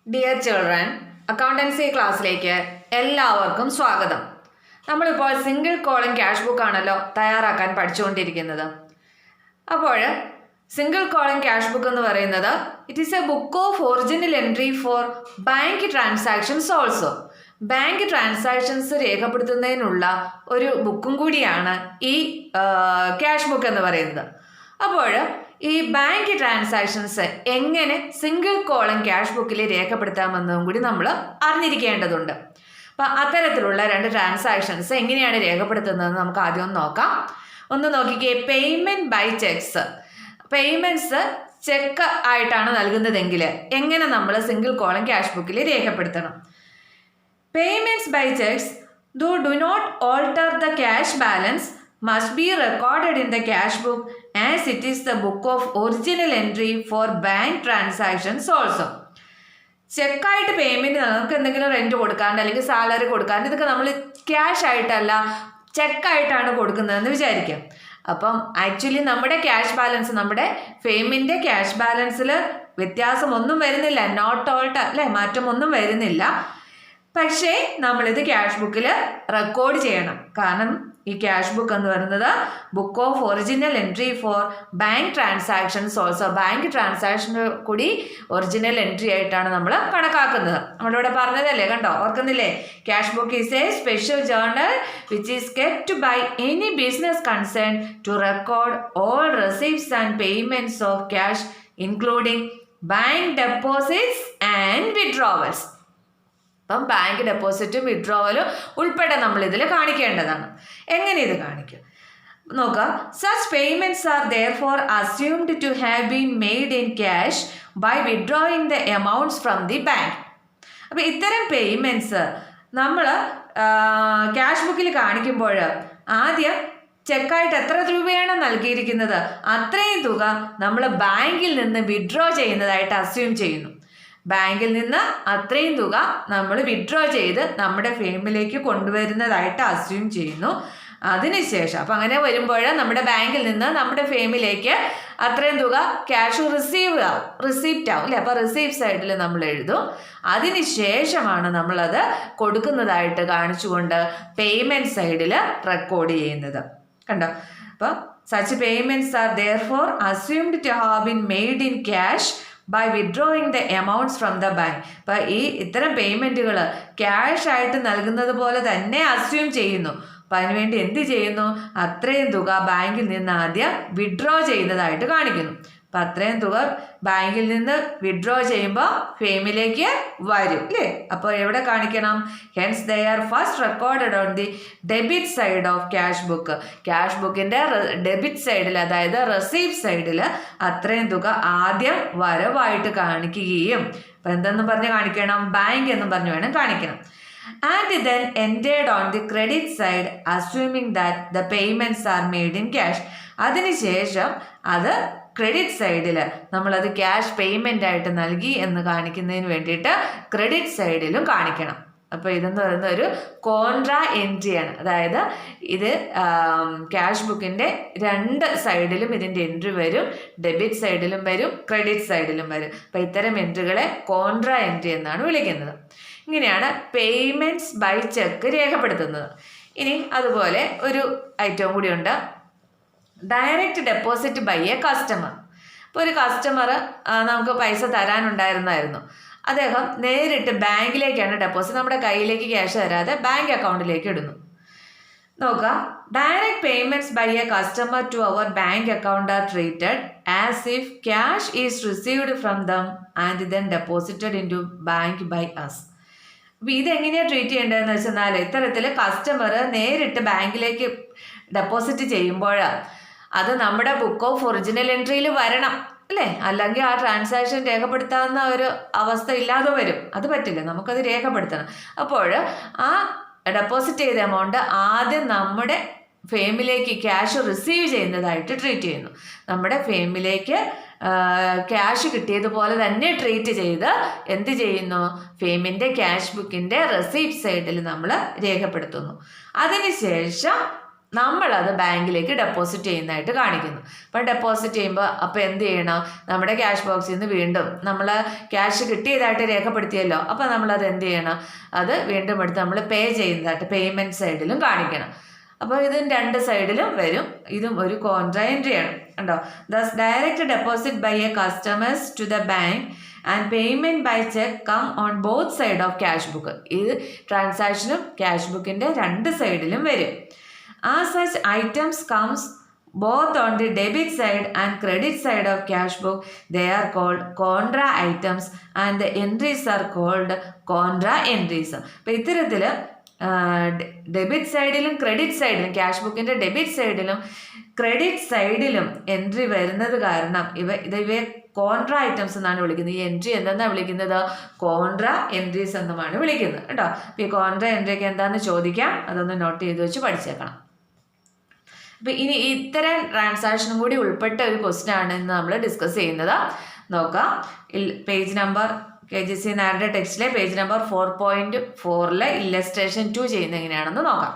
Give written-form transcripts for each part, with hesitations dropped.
Dear children, accountancy ക്ലാസ്സിലേക്ക് എല്ലാവർക്കും സ്വാഗതം. നമ്മളിപ്പോൾ സിംഗിൾ കോളം ക്യാഷ് ബുക്ക് ആണല്ലോ തയ്യാറാക്കാൻ പഠിച്ചുകൊണ്ടിരിക്കുന്നത്. അപ്പോൾ സിംഗിൾ കോളം ക്യാഷ് ബുക്ക് എന്ന് പറയുന്നത് it is a book of original entry for bank transactions also. Bank transactions രേഖപ്പെടുത്തുന്നതിനുള്ള ഒരു ബുക്കും കൂടിയാണ് ഈ ക്യാഷ് ബുക്ക് എന്ന് പറയുന്നത്. അപ്പോൾ ഈ ബാങ്ക് ട്രാൻസാക്ഷൻസ് എങ്ങനെ സിംഗിൾ കോളം ക്യാഷ് ബുക്കിൽ രേഖപ്പെടുത്താമെന്നതും കൂടി നമ്മൾ അറിഞ്ഞിരിക്കേണ്ടതുണ്ട്. അപ്പം അത്തരത്തിലുള്ള രണ്ട് ട്രാൻസാക്ഷൻസ് എങ്ങനെയാണ് രേഖപ്പെടുത്തുന്നതെന്ന് നമുക്ക് ആദ്യം ഒന്ന് നോക്കാം. ഒന്ന് നോക്കിക്കേ, payment by cheques. Payments cheque ആയിട്ടാണ് നൽകുന്നതെങ്കിൽ എങ്ങനെ നമ്മൾ സിംഗിൾ കോളം ക്യാഷ് ബുക്കിൽ രേഖപ്പെടുത്തണം? Payments by cheques do not alter the cash balance must be recorded in the cash book as it is the book of original entry for bank transactions also. ചെക്കായിട്ട് payment നമുക്ക് എന്തെങ്കിലും rent കൊടുക്കാണ്ട് അല്ലെങ്കിൽ salary കൊടുക്കാണ്ട് ഇതൊക്കെ നമ്മൾ cash ആയിട്ടല്ല ചെക്കായിട്ടാണ് കൊടുക്കുന്നതെന്ന് വിചാരിക്കാം. അപ്പം ആക്ച്വലി നമ്മുടെ ക്യാഷ് ബാലൻസ്, നമ്മുടെ ഫെയിമിൻ്റെ ക്യാഷ് ബാലൻസിൽ വ്യത്യാസമൊന്നും വരുന്നില്ല, നോട്ട് ഓൾട്ടർ അല്ലേ, മാറ്റമൊന്നും വരുന്നില്ല. പക്ഷേ നമ്മളിത് ക്യാഷ് ബുക്കിൽ റെക്കോർഡ് ചെയ്യണം. കാരണം ഈ ക്യാഷ് ബുക്ക് എന്ന് പറയുന്നത് book of original entry for bank transactions also. Bank ട്രാൻസാക്ഷന് കൂടി ഒറിജിനൽ എൻട്രി ആയിട്ടാണ് നമ്മൾ കണക്കാക്കുന്നത്. നമ്മളിവിടെ പറഞ്ഞതല്ലേ, കണ്ടോ, ഓർക്കുന്നില്ലേ? Cash book is a special journal which is kept by any business concern to record all receipts and payments of cash including bank deposits and withdrawals. അപ്പം ബാങ്ക് ഡെപ്പോസിറ്റും വിഡ്രോവലും ഉൾപ്പെടെ നമ്മൾ ഇതിൽ കാണിക്കേണ്ടതാണ്. എങ്ങനെ ഇത് കാണിക്കും നോക്കുക. Such payments are therefore assumed to have been made in cash by withdrawing the amounts from the bank. അപ്പോൾ ഇത്തരം പേയ്മെൻറ്റ്സ് നമ്മൾ ക്യാഷ് ബുക്കിൽ കാണിക്കുമ്പോൾ ആദ്യം ചെക്കായിട്ട് എത്ര രൂപയാണ് നൽകിയിരിക്കുന്നത് അത്രയും തുക നമ്മൾ ബാങ്കിൽ നിന്ന് വിഡ്രോ ചെയ്യുന്നതായിട്ട് അസ്യൂം ചെയ്യുന്നു. ബാങ്കിൽ നിന്ന് അത്രയും തുക നമ്മൾ വിഡ്രോ ചെയ്ത് നമ്മുടെ ഫേമിലേക്ക് കൊണ്ടുവരുന്നതായിട്ട് അസ്യൂം ചെയ്യുന്നു. അതിനുശേഷം അപ്പം അങ്ങനെ വരുമ്പോൾ നമ്മുടെ ബാങ്കിൽ നിന്ന് നമ്മുടെ ഫേമിലേക്ക് അത്രയും തുക ക്യാഷ് റിസീപ്റ്റ് ആവും അല്ലേ. അപ്പോൾ റിസീപ്റ്റ് സൈഡിൽ നമ്മൾ എഴുതും. അതിനുശേഷമാണ് നമ്മളത് കൊടുക്കുന്നതായിട്ട് കാണിച്ചുകൊണ്ട് പേയ്മെൻറ്റ് സൈഡിൽ റെക്കോർഡ് ചെയ്യുന്നത്. കണ്ടോ? അപ്പോൾ such payments are therefore assumed to have been made in cash by withdrawing the amounts from the bank. അപ്പോൾ ഇത്തരം പേയ്മെൻറ്റുകൾ ക്യാഷ് ആയിട്ട് നൽകുന്നത് പോലെ തന്നെ അസ്യൂം ചെയ്യുന്നു. അപ്പം അതിനുവേണ്ടി എന്ത് ചെയ്യുന്നു? അത്രയും തുക ബാങ്കിൽ നിന്ന് ആദ്യം വിഡ്രോ ചെയ്യുന്നതായിട്ട് കാണിക്കുന്നു. അപ്പം അത്രയും തുക ബാങ്കിൽ നിന്ന് വിഡ്രോ ചെയ്യുമ്പോൾ ഫേമിലേക്ക് വരും അല്ലേ. അപ്പോൾ എവിടെ കാണിക്കണം? Hence they are first recorded on the debit side of cash book. Cash ബുക്കിൻ്റെ ഡെബിറ്റ് സൈഡിൽ, അതായത് റെസീപ്റ്റ് സൈഡിൽ അത്രയും തുക ആദ്യം വരവായിട്ട് കാണിക്കുകയും, അപ്പം എന്തെന്നും പറഞ്ഞ് കാണിക്കണം? ബാങ്ക് എന്നും പറഞ്ഞു വേണം കാണിക്കണം. And then entered on the credit side assuming that the payments are made in cash. അതിനുശേഷം അത് ക്രെഡിറ്റ് സൈഡിൽ നമ്മളത് ക്യാഷ് പേയ്മെൻ്റ് ആയിട്ട് നൽകി എന്ന് കാണിക്കുന്നതിന് വേണ്ടിയിട്ട് ക്രെഡിറ്റ് സൈഡിലും കാണിക്കണം. അപ്പോൾ ഇതെന്ന് പറയുന്ന ഒരു കോൺട്രാ എൻട്രിയാണ്. അതായത് ഇത് ക്യാഷ് ബുക്കിൻ്റെ രണ്ട് സൈഡിലും ഇതിൻ്റെ എൻട്രി വരും. ഡെബിറ്റ് സൈഡിലും വരും, ക്രെഡിറ്റ് സൈഡിലും വരും. അപ്പോൾ ഇത്തരം എൻട്രികളെ കോൺട്രാ എൻട്രി എന്നാണ് വിളിക്കുന്നത്. ഇങ്ങനെയാണ് പേയ്മെൻറ്റ്സ് ബൈ ചെക്ക് രേഖപ്പെടുത്തുന്നത്. ഇനി അതുപോലെ ഒരു ഐറ്റം കൂടിയുണ്ട്, direct deposit by a customer. ഇപ്പോൾ ഒരു കസ്റ്റമർ നമുക്ക് പൈസ തരാനുണ്ടായിരുന്നു. അദ്ദേഹം നേരിട്ട് ബാങ്കിലേക്കാണ് ഡെപ്പോസിറ്റ്, നമ്മുടെ കയ്യിലേക്ക് ക്യാഷ് തരാതെ ബാങ്ക് അക്കൗണ്ടിലേക്ക് ഇടുന്നു. നോക്കുക, direct payments by a customer to our bank account are treated as if cash is received from them and then deposited in to bank by us. അപ്പോൾ ഇതെങ്ങനെയാണ് ട്രീറ്റ് ചെയ്യേണ്ടതെന്ന് വെച്ചെന്നാൽ, ഇത്തരത്തിൽ കസ്റ്റമർ നേരിട്ട് ബാങ്കിലേക്ക് ഡെപ്പോസിറ്റ് ചെയ്യുമ്പോൾ അത് നമ്മുടെ ബുക്ക് ഓഫ് ഒറിജിനൽ എൻട്രിയിൽ വരണം അല്ലേ. അല്ലെങ്കിൽ ആ ട്രാൻസാക്ഷൻ രേഖപ്പെടുത്താവുന്ന ഒരു അവസ്ഥ ഇല്ലാതെ വരും. അത് പറ്റില്ല, നമുക്കത് രേഖപ്പെടുത്തണം. അപ്പോൾ ആ ഡെപ്പോസിറ്റ് ചെയ്ത എമൗണ്ട് ആദ്യം നമ്മുടെ ഫേമിലേക്ക് ക്യാഷ് റിസീവ് ചെയ്യുന്നതായിട്ട് ട്രീറ്റ് ചെയ്യുന്നു. നമ്മുടെ ഫേമിലേക്ക് ക്യാഷ് കിട്ടിയതുപോലെ തന്നെ ട്രീറ്റ് ചെയ്ത് എന്ത് ചെയ്യുന്നു? ഫേമിൻ്റെ ക്യാഷ് ബുക്കിൻ്റെ റെസീപ്റ്റ് സൈഡിൽ നമ്മൾ രേഖപ്പെടുത്തുന്നു. അതിനുശേഷം നമ്മളത് ബാങ്കിലേക്ക് ഡെപ്പോസിറ്റ് ചെയ്യുന്നതായിട്ട് കാണിക്കുന്നു. അപ്പം ഡെപ്പോസിറ്റ് ചെയ്യുമ്പോൾ അപ്പോൾ എന്ത് ചെയ്യണം, നമ്മുടെ ക്യാഷ് ബോക്സിൽ നിന്ന് വീണ്ടും നമ്മൾ ക്യാഷ് കിട്ടിയതായിട്ട് രേഖപ്പെടുത്തിയല്ലോ, അപ്പോൾ നമ്മളത് എന്ത് ചെയ്യണം, അത് വീണ്ടും എടുത്ത് നമ്മൾ പേ ചെയ്യുന്നതായിട്ട് പേയ്മെൻറ്റ് സൈഡിലും കാണിക്കണം. അപ്പോൾ ഇതും രണ്ട് സൈഡിലും വരും. ഇതും ഒരു കോൺട്രാ എൻട്രി ആണ് കണ്ടോ. Thus direct deposit by a customers to the bank and payment by cheque come on both side of cash book. ഇത് ട്രാൻസാക്ഷനും ക്യാഷ് ബുക്കിൻ്റെ രണ്ട് സൈഡിലും വരും. As such items comes both on the debit side and credit side of cash book, they are called contra items and the entries are called contra entries. അപ്പോൾ ഇത്തരത്തിൽ debit സൈഡിലും credit സൈഡിലും ക്യാഷ് ബുക്കിൻ്റെ debit സൈഡിലും credit സൈഡിലും entry വരുന്നത് കാരണം ഇവയെ കോൺട്രാ ഐറ്റംസ് എന്നാണ് വിളിക്കുന്നത്. ഈ എൻട്രി എന്തെന്നാണ് വിളിക്കുന്നത്, കോൺട്രാ എൻട്രീസ് എന്നുമാണ് വിളിക്കുന്നത് കേട്ടോ. അപ്പോൾ ഈ കോൺട്രാ എൻട്രിയൊക്കെ എന്താണെന്ന് ചോദിക്കാം, അതൊന്ന് നോട്ട് ചെയ്ത് വെച്ച് പഠിച്ചേക്കണം. അപ്പോൾ ഇനി ഇത്തരം ട്രാൻസാക്ഷനും കൂടി ഉൾപ്പെട്ട ഒരു ക്വസ്റ്റ്യൻ ആണ് ഇന്ന് നമ്മൾ ഡിസ്കസ് ചെയ്യുന്നത്. നോക്കാം, പേജ് നമ്പർ KGC നാരുടെ ടെക്സ്റ്റിലെ പേജ് നമ്പർ 4.4 ഇല്ലസ്ട്രേഷൻ 2 ചെയ്യുന്നത് എങ്ങനെയാണെന്ന് നോക്കാം.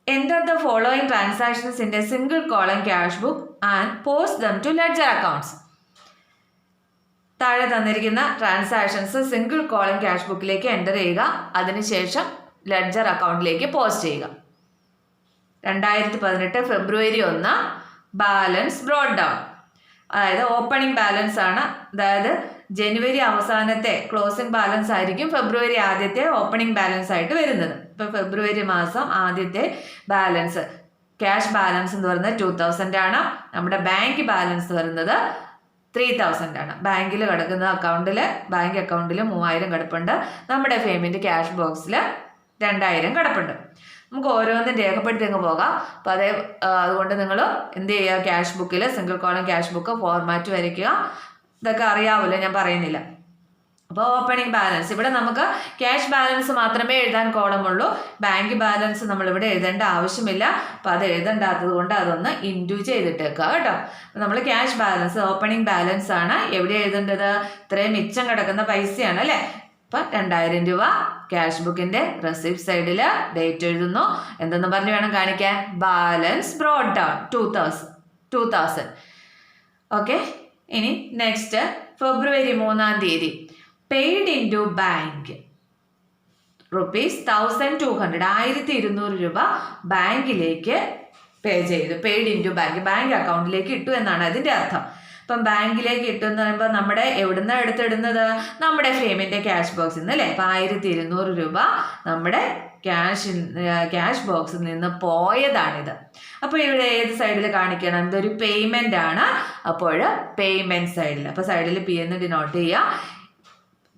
Enter the following transactions in a single column cash book and post them to ledger accounts. താഴെ തന്നിരിക്കുന്ന ട്രാൻസാക്ഷൻസ് സിംഗിൾ കോളം ക്യാഷ് ബുക്കിലേക്ക് എൻ്റർ ചെയ്യുക, അതിനുശേഷം ലെഡ്ജർ അക്കൗണ്ടിലേക്ക് പോസ്റ്റ് ചെയ്യുക. 2018 ഫെബ്രുവരി 1 ബാലൻസ് ബ്രോട്ട് ഡൗൺ, അതായത് ഓപ്പണിംഗ് ബാലൻസ് ആണ്. അതായത് ജനുവരി അവസാനത്തെ ക്ലോസിംഗ് ബാലൻസ് ആയിരിക്കും ഫെബ്രുവരി ആദ്യത്തെ ഓപ്പണിംഗ് ബാലൻസ് ആയിട്ട് വരുന്നത്. ഇപ്പോൾ ഫെബ്രുവരി മാസം ആദ്യത്തെ ബാലൻസ് ക്യാഷ് ബാലൻസ് എന്ന് പറയുന്നത് 2000 ആണ്. നമ്മുടെ ബാങ്ക് ബാലൻസ് വരുന്നത് 3000 ആണ്. ബാങ്കിൽ കിടക്കുന്ന ബാങ്ക് അക്കൗണ്ടിൽ 3000 കിടപ്പുണ്ട്. നമ്മുടെ പേയ്മെൻറ്റ് ക്യാഷ് ബോക്സിൽ 2000 കിടപ്പുണ്ട്. നമുക്ക് ഓരോന്നും രേഖപ്പെടുത്തി അങ്ങ് പോകാം. അപ്പോൾ അതുകൊണ്ട് നിങ്ങൾ എന്ത് ചെയ്യുക, ക്യാഷ് ബുക്കിൽ single column cash book format വരയ്ക്കുക. ഇതൊക്കെ അറിയാമല്ലോ, ഞാൻ പറയുന്നില്ല. അപ്പോൾ ഓപ്പണിംഗ് ബാലൻസ്, ഇവിടെ നമുക്ക് ക്യാഷ് ബാലൻസ് മാത്രമേ എഴുതാൻ കോളമുള്ളൂ. ബാങ്ക് ബാലൻസ് നമ്മളിവിടെ എഴുതേണ്ട ആവശ്യമില്ല. അപ്പോൾ അത് എഴുതേണ്ടാത്തത് കൊണ്ട് അതൊന്ന് ഇൻറ്റു ചെയ്തിട്ടേക്കുക കേട്ടോ. അപ്പോൾ നമ്മൾ ക്യാഷ് ബാലൻസ് ഓപ്പണിംഗ് ബാലൻസ് ആണ് എവിടെ എഴുതേണ്ടത്, ഇത്രയും മിച്ചം കിടക്കുന്ന പൈസയാണ് അല്ലേ. അപ്പം 2000 രൂപ ക്യാഷ് ബുക്കിൻ്റെ റെസിപ്റ്റ് സൈഡിൽ ഡേറ്റ് എഴുതുന്നു. എന്തെന്ന് പറഞ്ഞ് വേണം കാണിക്കാൻ, ബാലൻസ് ബ്രോട്ട് ഡൗൺ 2000. ഓക്കെ, ഇനി next February 3 paid in to bank ₹1200, 1200 രൂപ ബാങ്കിലേക്ക് പേ ചെയ്തു. പെയ്ഡ് ഇൻ ടു ബാങ്ക് അക്കൗണ്ടിലേക്ക് ഇട്ടു എന്നാണ് അതിൻ്റെ അർത്ഥം. ഇപ്പം ബാങ്കിലേക്ക് ഇട്ടെന്ന് പറയുമ്പോൾ നമ്മുടെ എവിടുന്നാണ് എടുത്തിടുന്നത്, നമ്മുടെ ഫേമിൻ്റെ ക്യാഷ് ബോക്സിൽ നിന്ന് അല്ലേ. അപ്പം 1200 രൂപ നമ്മുടെ ക്യാഷ് ബോക്സിൽ നിന്ന് പോയതാണിത്. അപ്പോൾ ഇവിടെ ഏത് സൈഡിൽ കാണിക്കണം, ഇതൊരു പേയ്മെൻ്റ് ആണ്. അപ്പോൾ പേയ്മെൻറ്റ് സൈഡിൽ, അപ്പോൾ സൈഡിൽ പി എന്ന് ഡിനോട്ട് ചെയ്യുക.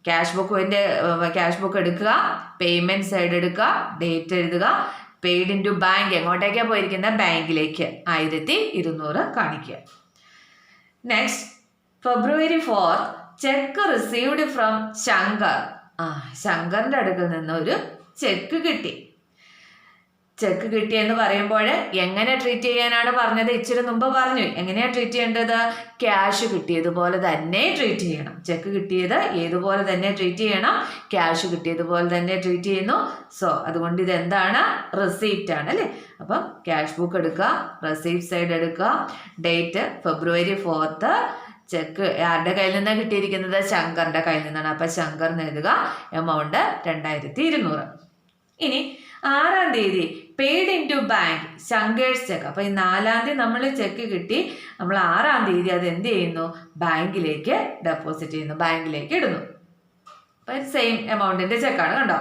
ക്യാഷ് ബുക്ക് എടുക്കുക, പേയ്മെൻറ്റ് സൈഡ് എടുക്കുക, ഡേറ്റ് എഴുതുക. പെയ്ഡ് ഇൻ ടു ബാങ്ക് എങ്ങോട്ടേക്കാണ് പോയിരിക്കുന്നത്, ബാങ്കിലേക്ക് 1200 കാണിക്കുക. Next February 4 cheque received from Shankar. ശങ്കറിൻ്റെ അടുക്കൽ നിന്ന് ഒരു ചെക്ക് കിട്ടി. ചെക്ക് കിട്ടിയെന്ന് പറയുമ്പോൾ എങ്ങനെ ട്രീറ്റ് ചെയ്യാനാണ് പറഞ്ഞത്, ഇച്ചിരി മുമ്പ് പറഞ്ഞു. എങ്ങനെയാണ് ട്രീറ്റ് ചെയ്യേണ്ടത്, ക്യാഷ് കിട്ടിയതുപോലെ തന്നെ ട്രീറ്റ് ചെയ്യണം. ചെക്ക് കിട്ടിയത് ഏതുപോലെ തന്നെ ട്രീറ്റ് ചെയ്യണം, ക്യാഷ് കിട്ടിയതുപോലെ തന്നെ ട്രീറ്റ് ചെയ്യുന്നു. സോ അതുകൊണ്ട് ഇതെന്താണ്, റെസിപ്റ്റ് ആണ് അല്ലേ. അപ്പം ക്യാഷ് ബുക്ക് എടുക്കുക, റെസിപ്റ്റ് സൈഡ് എടുക്കുക, ഡേറ്റ് ഫെബ്രുവരി 4. ചെക്ക് ആരുടെ കയ്യിൽ നിന്നാണ് കിട്ടിയിരിക്കുന്നത്, ശങ്കറിൻ്റെ കയ്യിൽ നിന്നാണ്. അപ്പം ശങ്കറിന് എഴുതുക, എമൗണ്ട് 2200. ഇനി 6 paid in to bank Shankar's cheque. അപ്പോൾ ഈ 4 നമ്മൾ ചെക്ക് കിട്ടി, നമ്മൾ 6 അത് എന്ത് ചെയ്യുന്നു, ബാങ്കിലേക്ക് ഡെപ്പോസിറ്റ് ചെയ്യുന്നു, ബാങ്കിലേക്ക് ഇടുന്നു. അപ്പം സെയിം എമൗണ്ടിൻ്റെ ചെക്കാണ് കണ്ടോ.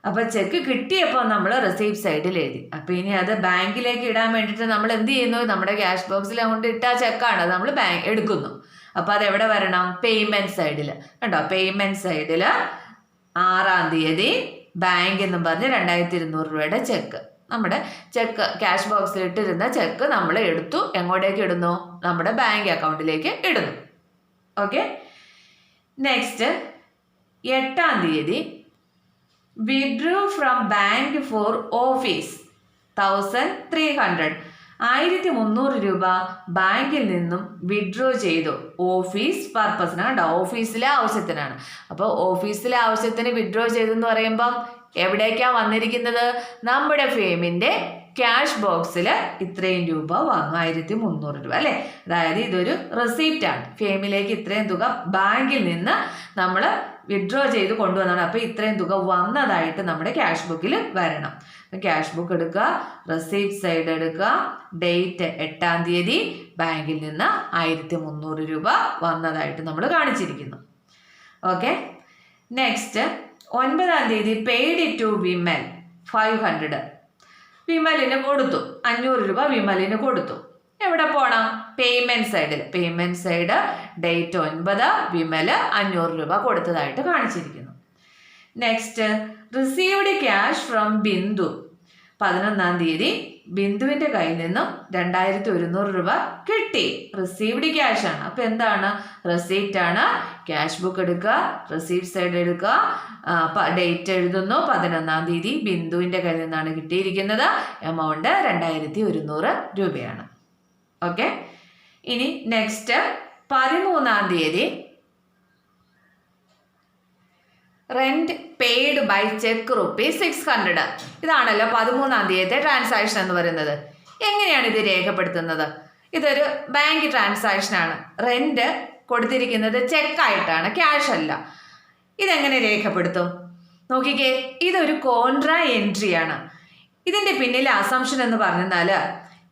അപ്പോൾ ചെക്ക് കിട്ടിയപ്പോൾ നമ്മൾ റെസിപ്റ്റ് സൈഡിൽ എഴുതി. അപ്പോൾ ഇനി അത് ബാങ്കിലേക്ക് ഇടാൻ വേണ്ടിയിട്ട് നമ്മൾ എന്ത് ചെയ്യുന്നു, നമ്മുടെ ക്യാഷ് ബോക്സിൽ കൊണ്ട് ഇട്ട ചെക്കാണ്, അത് നമ്മൾ എടുക്കുന്നു. അപ്പോൾ അതെവിടെ വരണം, പേയ്മെൻറ്റ് സൈഡിൽ കണ്ടോ. പേയ്മെൻറ്റ് സൈഡിൽ 6 ബാങ്ക് എന്നും പറഞ്ഞ് 2200 രൂപയുടെ ചെക്ക്, നമ്മുടെ ചെക്ക് ക്യാഷ് ബോക്സിൽ ഇട്ടിരുന്ന ചെക്ക് നമ്മൾ എടുത്തു. എങ്ങോട്ടേക്ക് ഇടുന്നു, നമ്മുടെ ബാങ്ക് അക്കൗണ്ടിലേക്ക് ഇടുന്നു. Okay, next 8 withdrew from bank for office 1300, 1300 രൂപ ബാങ്കിൽ നിന്നും വിഡ്രോ ചെയ്തു ഓഫീസ് പർപ്പസിനാണ് കേട്ടോ, ഓഫീസിലെ ആവശ്യത്തിനാണ്. അപ്പോൾ ഓഫീസിലെ ആവശ്യത്തിന് വിഡ്രോ ചെയ്തെന്ന് പറയുമ്പം എവിടേക്കാണ് വന്നിരിക്കുന്നത്, നമ്മുടെ ഫേമിൻ്റെ ക്യാഷ് ബോക്സിൽ ഇത്രയും രൂപ വന്നു, 1300 രൂപ അല്ലേ. അതായത് ഇതൊരു റെസിപ്റ്റ് ആണ്. ഫേമിലേക്ക് ഇത്രയും തുക ബാങ്കിൽ നിന്ന് നമ്മൾ വിഡ്രോ ചെയ്ത് കൊണ്ടുവന്നാണ്. അപ്പോൾ ഇത്രയും തുക വന്നതായിട്ട് നമ്മുടെ ക്യാഷ് ബുക്കിൽ വരണം. ക്യാഷ് ബുക്ക് എടുക്കുക, റെസിപ്റ്റ് സൈഡ് എടുക്കുക, ഡേറ്റ് 8-ാം തീയതി, ബാങ്കിൽ നിന്ന് 1300 രൂപ വന്നതായിട്ട് നമ്മൾ കാണിച്ചിരിക്കുന്നു. ഓക്കെ. നെക്സ്റ്റ് 9-ാം തീയതി പെയ്ഡ് ടു വിമൽ 500. വിമലിന് കൊടുത്തു, 500 രൂപ വിമലിന് കൊടുത്തു. എവിടെ പോകണം? പേയ്മെന്റ് സൈഡിൽ. പേയ്മെന്റ് സൈഡ് ഡേറ്റ് 9, വിമല് 500 രൂപ കൊടുത്തതായിട്ട് കാണിച്ചിരിക്കുന്നു. Next received cash from Bindu 11-ാം തീയതി ബിന്ദുവിൻ്റെ കയ്യിൽ നിന്നും 2100 രൂപ കിട്ടി. റിസീവ്ഡ് ക്യാഷ് ആണ്. അപ്പോൾ എന്താണ്? റെസിപ്റ്റ് ആണ്. ക്യാഷ് ബുക്ക് എടുക്കുക, റെസിപ്റ്റ് സൈഡ് എടുക്കുക, ഡേറ്റ് എഴുതുന്നു 11-ാം തീയതി ബിന്ദുവിൻ്റെ കയ്യിൽ നിന്നാണ് കിട്ടിയിരിക്കുന്നത്. എമൗണ്ട് 2100 രൂപയാണ്. ഓക്കെ. ഇനി നെക്സ്റ്റ് 13-ാം തീയതി റെന്റ് പെയ്ഡ് ബൈ ചെക്ക് ₹600. ഇതാണല്ലോ 13-ാം തീയതിത്തെ ട്രാൻസാക്ഷൻ എന്ന് പറയുന്നത്. എങ്ങനെയാണ് ഇത് രേഖപ്പെടുത്തുന്നത്? ഇതൊരു ബാങ്ക് ട്രാൻസാക്ഷനാണ്. റെന്റ് കൊടുത്തിരിക്കുന്നത് ചെക്കായിട്ടാണ്, ക്യാഷ് അല്ല. ഇതെങ്ങനെ രേഖപ്പെടുത്തും? നോക്കിക്കേ, ഇതൊരു കോൺട്രാ എൻട്രി ആണ്. ഇതിൻ്റെ പിന്നിലെ അസംഷൻ എന്ന് പറഞ്ഞാൽ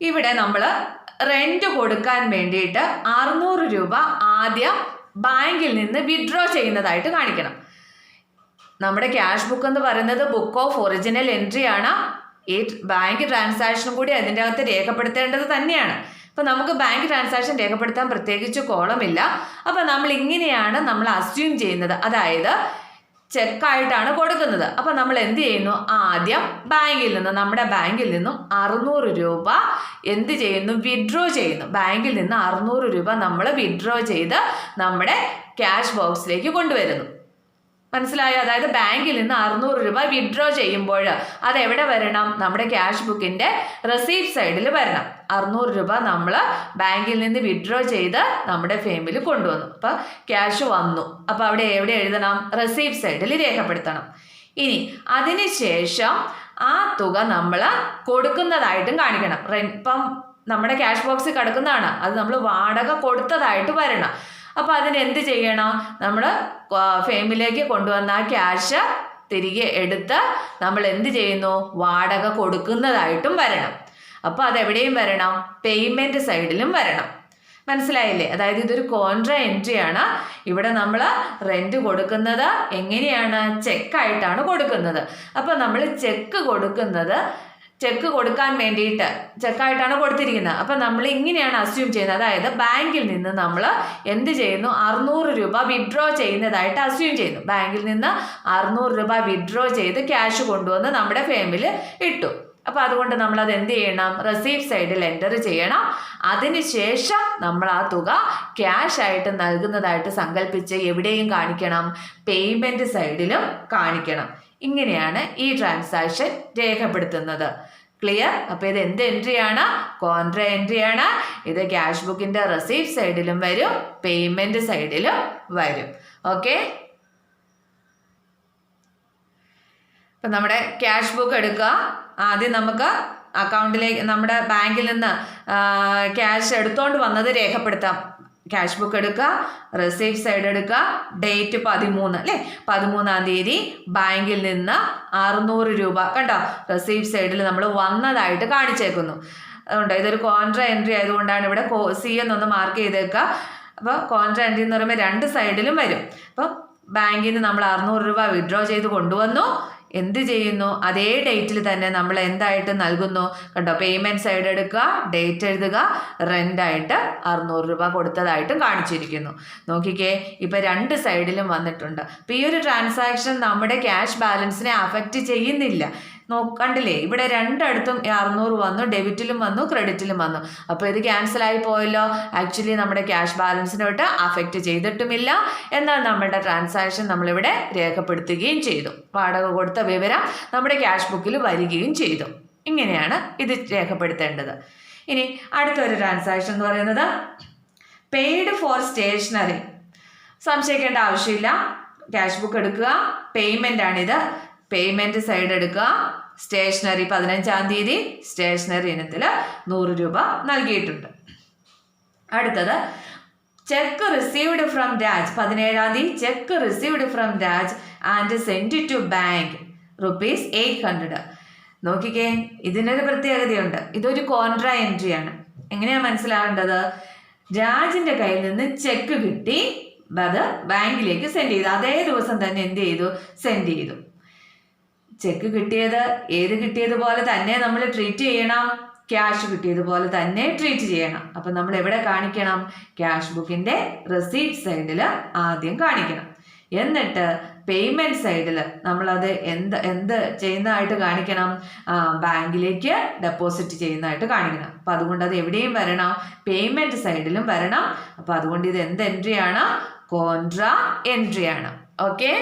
ഇവിടെ നമ്മൾ റെന്റ് കൊടുക്കാൻ വേണ്ടിയിട്ട് 600 രൂപ ആദ്യം ബാങ്കിൽ നിന്ന് വിഡ്രോ ചെയ്യുന്നതായിട്ട് കാണിക്കണം. നമ്മുടെ ക്യാഷ് ബുക്ക് എന്ന് പറയുന്നത് ബുക്ക് ഓഫ് ഒറിജിനൽ എൻട്രി ആണ്. ഈ ബാങ്ക് ട്രാൻസാക്ഷനും കൂടി അതിൻ്റെ അകത്ത് രേഖപ്പെടുത്തേണ്ടത് തന്നെയാണ്. അപ്പം നമുക്ക് ബാങ്ക് ട്രാൻസാക്ഷൻ രേഖപ്പെടുത്താൻ പ്രത്യേകിച്ച് കോളമില്ല. അപ്പം നമ്മൾ ഇങ്ങനെയാണ് നമ്മൾ അസ്യൂം ചെയ്യുന്നത്. അതായത് ചെക്കായിട്ടാണ് കൊടുക്കുന്നത്. അപ്പം നമ്മൾ എന്ത് ചെയ്യുന്നു? ആദ്യം ബാങ്കിൽ നിന്ന്, നമ്മുടെ ബാങ്കിൽ നിന്നും 600 രൂപ എന്ത് ചെയ്യുന്നു? വിഡ്രോ ചെയ്യുന്നു. ബാങ്കിൽ നിന്ന് 600 രൂപ നമ്മൾ വിഡ്രോ ചെയ്ത് നമ്മുടെ ക്യാഷ് ബോക്സിലേക്ക് കൊണ്ടുവരുന്നു. മനസ്സിലായോ? അതായത് ബാങ്കിൽ നിന്ന് 600 രൂപ വിഡ്രോ ചെയ്യുമ്പോൾ അത് എവിടെ വരണം? നമ്മുടെ ക്യാഷ് ബുക്കിൻ്റെ റെസീപ്റ്റ് സൈഡിൽ വരണം. 600 രൂപ നമ്മൾ ബാങ്കിൽ നിന്ന് വിഡ്രോ ചെയ്ത് നമ്മുടെ ഫേമിൽ കൊണ്ടുവന്നു. അപ്പോൾ ക്യാഷ് വന്നു. അപ്പോൾ അവിടെ എവിടെ എഴുതണം? റെസീപ്റ്റ് സൈഡിൽ രേഖപ്പെടുത്തണം. ഇനി അതിനുശേഷം ആ തുക നമ്മൾ കൊടുക്കുന്നതായിട്ടും കാണിക്കണം. ഇപ്പം നമ്മുടെ ക്യാഷ് ബോക്സിൽ കിടക്കുന്നതാണ്, അത് നമ്മൾ വാടക കൊടുത്തതായിട്ട് വരണം. അപ്പോൾ അതിന് എന്ത് ചെയ്യണം? നമ്മൾ ഫേമിലേക്ക് കൊണ്ടുവന്ന ആ ക്യാഷ് തിരികെ എടുത്ത് നമ്മൾ എന്ത് ചെയ്യുന്നു? വാടക കൊടുക്കുന്നതായിട്ടും വരണം. അപ്പോൾ അതെവിടെയും വരണം? പേയ്മെൻറ്റ് സൈഡിലും വരണം. മനസ്സിലായില്ലേ? അതായത് ഇതൊരു കോൺട്രാ എൻട്രി ആണ്. ഇവിടെ നമ്മൾ റെന്റ് കൊടുക്കുന്നത് എങ്ങനെയാണ്? ചെക്കായിട്ടാണ് കൊടുക്കുന്നത്. അപ്പോൾ നമ്മൾ ചെക്ക് കൊടുക്കാൻ വേണ്ടിയിട്ട് ചെക്കായിട്ടാണ് കൊടുത്തിരിക്കുന്നത്. അപ്പം നമ്മൾ ഇങ്ങനെയാണ് അസ്യൂം ചെയ്യുന്നത്. അതായത് ബാങ്കിൽ നിന്ന് നമ്മൾ എന്ത് ചെയ്യുന്നു? 600 രൂപ വിഡ്രോ ചെയ്യുന്നതായിട്ട് അസ്യൂം ചെയ്യുന്നു. ബാങ്കിൽ നിന്ന് 600 രൂപ വിഡ്രോ ചെയ്ത് ക്യാഷ് കൊണ്ടുവന്ന് നമ്മുടെ ഫേമിൽ ഇട്ടു. അപ്പോൾ അതുകൊണ്ട് നമ്മളത് എന്ത് ചെയ്യണം? റെസീപ്റ്റ് സൈഡിൽ എൻ്റർ ചെയ്യണം. അതിനുശേഷം നമ്മൾ ആ തുക ക്യാഷ് ആയിട്ട് നൽകുന്നതായിട്ട് സങ്കല്പിച്ച് എവിടെയും കാണിക്കണം? പേയ്മെൻറ്റ് സൈഡിലും കാണിക്കണം. ഇങ്ങനെയാണ് ഈ ട്രാൻസാക്ഷൻ രേഖപ്പെടുത്തുന്നത്. ക്ലിയർ? അപ്പോൾ ഇത് എന്ത് എൻട്രിയാണ്? കോൺട്രാ എൻട്രിയാണ്. ഇത് ക്യാഷ് ബുക്കിൻ്റെ റെസീപ്റ്റ് സൈഡിലും വരും, പേയ്മെൻറ്റ് സൈഡിലും വരും. ഓക്കെ. അപ്പം നമ്മുടെ ക്യാഷ് ബുക്ക് എടുക്കുക. ആദ്യം നമുക്ക് അക്കൗണ്ടിലേക്ക്, നമ്മുടെ ബാങ്കിൽ നിന്ന് ക്യാഷ് എടുത്തോണ്ട് വന്നത് രേഖപ്പെടുത്താം. ക്യാഷ് ബുക്ക് എടുക്കുക, റെസീപ്റ്റ് സൈഡ് എടുക്കുക, ഡേറ്റ് 13 അല്ലേ, 13-ാം തീയതി ബാങ്കിൽ നിന്ന് 600 രൂപ കണ്ടോ റെസീപ്റ്റ് സൈഡിൽ നമ്മൾ വന്നതായിട്ട് കാണിച്ചേക്കുന്നു. അതുകൊണ്ട് ഇതൊരു കോൺട്രാ എൻട്രി ആയതുകൊണ്ടാണ് ഇവിടെ സി എന്നൊന്ന് മാർക്ക് ചെയ്തേക്കുക. അപ്പോൾ കോൺട്രാ എൻട്രി എന്ന് പറയുമ്പോൾ 2 സൈഡിലും വരും. അപ്പം ബാങ്കിൽ നിന്ന് നമ്മൾ 600 രൂപ വിഡ്രോ ചെയ്ത് കൊണ്ടുവന്നു. എന്ത് ചെയ്യുന്നു? അതേ ഡേറ്റിൽ തന്നെ നമ്മൾ എന്തായിട്ട് നൽകുന്നു? കണ്ടോ, പേയ്മെൻറ്റ് സൈഡ് എടുക്കുക, ഡേറ്റ് എഴുതുക, റെൻ്റായിട്ട് 600 രൂപ കൊടുത്തതായിട്ടും കാണിച്ചിരിക്കുന്നു. നോക്കിക്കേ, ഇപ്പോൾ 2 സൈഡിലും വന്നിട്ടുണ്ട്. അപ്പോൾ ഈ ഒരു ട്രാൻസാക്ഷൻ നമ്മുടെ ക്യാഷ് ബാലൻസിനെ അഫക്റ്റ് ചെയ്യുന്നില്ല. കണ്ടില്ലേ, ഇവിടെ 2 600 വന്നു, ഡെബിറ്റിലും വന്നു, ക്രെഡിറ്റിലും വന്നു. അപ്പോൾ ഇത് ക്യാൻസലായി പോയല്ലോ. ആക്ച്വലി നമ്മുടെ ക്യാഷ് ബാലൻസിനോട്ട് അഫക്റ്റ് ചെയ്തിട്ടുമില്ല. എന്നാൽ നമ്മുടെ ട്രാൻസാക്ഷൻ നമ്മളിവിടെ രേഖപ്പെടുത്തുകയും ചെയ്തു. വാടക കൊടുത്ത വിവരം നമ്മുടെ ക്യാഷ് ബുക്കിൽ വരികയും ചെയ്തു. ഇങ്ങനെയാണ് ഇത് രേഖപ്പെടുത്തേണ്ടത്. ഇനി അടുത്തൊരു ട്രാൻസാക്ഷൻ എന്ന് പറയുന്നത് പെയ്ഡ് ഫോർ സ്റ്റേഷനറി. സംശയിക്കേണ്ട ആവശ്യമില്ല. ക്യാഷ് ബുക്ക് എടുക്കുക, പേയ്മെൻ്റ് ആണിത്. പേയ്മെൻറ്റ് സൈഡ് എടുക്കുക, സ്റ്റേഷനറി 15-ാം തീയതി സ്റ്റേഷനറി ഇനത്തിൽ 100 രൂപ നൽകിയിട്ടുണ്ട്. അടുത്തത് ചെക്ക് റിസീവ്ഡ് ഫ്രം രാജ് 17-ാം തീയതി cheque received from Raj and send to bank ₹800. നോക്കിക്കേ, ഇതിനൊരു പ്രത്യേകതയുണ്ട്. ഇതൊരു കോൺട്രാ എൻട്രിയാണ്. എങ്ങനെയാ മനസ്സിലാവേണ്ടത്? രാജിന്റെ കയ്യിൽ നിന്ന് ചെക്ക് കിട്ടി, അത് ബാങ്കിലേക്ക് സെൻഡ് ചെയ്തു. അതേ ദിവസം തന്നെ എന്ത് ചെയ്തു? സെൻഡ് ചെയ്തു. ചെക്ക് കിട്ടിയതുപോലെ തന്നെ നമ്മൾ ട്രീറ്റ് ചെയ്യണം. ക്യാഷ് കിട്ടിയതുപോലെ തന്നെ ട്രീറ്റ് ചെയ്യണം. അപ്പം നമ്മൾ എവിടെ കാണിക്കണം? ക്യാഷ് ബുക്കിന്റെ റെസീപ്റ്റ് സൈഡിൽ ആദ്യം കാണിക്കണം. എന്നിട്ട് പേയ്മെന്റ് സൈഡിൽ നമ്മളത് എന്ത് ചെയ്യുന്നതായിട്ട് കാണിക്കണം? ബാങ്കിലേക്ക് ഡെപ്പോസിറ്റ് ചെയ്യുന്നതായിട്ട് കാണിക്കണം. അപ്പം അതുകൊണ്ട് അത് എവിടെയും വരണം, പേയ്മെന്റ് സൈഡിലും വരണം. അപ്പം അതുകൊണ്ട് ഇത് എന്ത് എൻട്രിയാണ്? കോൺട്രാ എൻട്രിയാണ്. ഓക്കെ,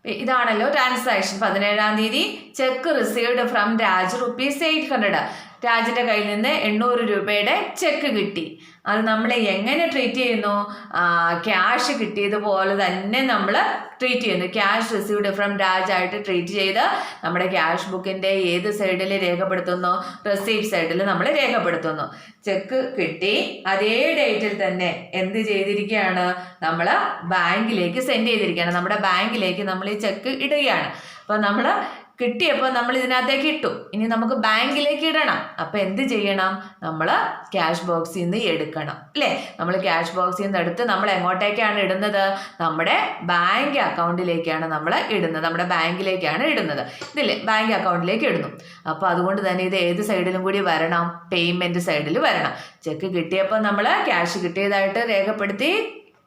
ഇതാണല്ലോ ട്രാൻസാക്ഷൻ. 17-ാം തീയതി ചെക്ക് റിസീവ്ഡ് ഫ്രം രാജ് ₹800. രാജിന്റെ കയ്യിൽ നിന്ന് 800 രൂപയുടെ ചെക്ക് കിട്ടി. അത് നമ്മൾ എങ്ങനെ ട്രീറ്റ് ചെയ്യുന്നു? ക്യാഷ് കിട്ടിയതുപോലെ തന്നെ നമ്മൾ ട്രീറ്റ് ചെയ്യുന്നു. ക്യാഷ് റിസീവ്ഡ് ഫ്രം രാജ് ആയിട്ട് ട്രീറ്റ് ചെയ്ത് നമ്മുടെ ക്യാഷ് ബുക്കിന്റെ ഏത് സൈഡിൽ രേഖപ്പെടുത്തുന്നു? റെസീപ്റ്റ് സൈഡിൽ നമ്മൾ രേഖപ്പെടുത്തുന്നു. ചെക്ക് കിട്ടി, അതേ ഡേറ്റിൽ തന്നെ എന്ത് ചെയ്തിരിക്കുകയാണ്? നമ്മൾ ബാങ്കിലേക്ക് സെൻഡ് ചെയ്തിരിക്കുകയാണ്. നമ്മുടെ ബാങ്കിലേക്ക് നമ്മൾ ഈ ചെക്ക് ഇടുകയാണ്. അപ്പൊ നമ്മൾ കിട്ടിയപ്പോൾ നമ്മൾ ഇതിനകത്തേക്ക് ഇട്ടു. ഇനി നമുക്ക് ബാങ്കിലേക്ക് ഇടണം. അപ്പം എന്ത് ചെയ്യണം? നമ്മൾ ക്യാഷ് ബോക്സിൽ നിന്ന് എടുക്കണം, അല്ലേ? നമ്മൾ ക്യാഷ് ബോക്സിൽ നിന്ന് എടുത്ത് നമ്മൾ എങ്ങോട്ടേക്കാണ് ഇടുന്നത്? നമ്മുടെ ബാങ്ക് അക്കൗണ്ടിലേക്കാണ് നമ്മൾ ഇടുന്നത്. നമ്മുടെ ബാങ്കിലേക്കാണ് ഇടുന്നത്. ഇതില്ലേ, ബാങ്ക് അക്കൗണ്ടിലേക്ക് ഇടുന്നു. അപ്പോൾ അതുകൊണ്ട് തന്നെ ഇത് ഏത് സൈഡിലും കൂടി വരണം? പേയ്മെന്റ് സൈഡിൽ വരണം. ചെക്ക് കിട്ടിയപ്പോൾ നമ്മൾ ക്യാഷ് കിട്ടിയതായിട്ട് രേഖപ്പെടുത്തി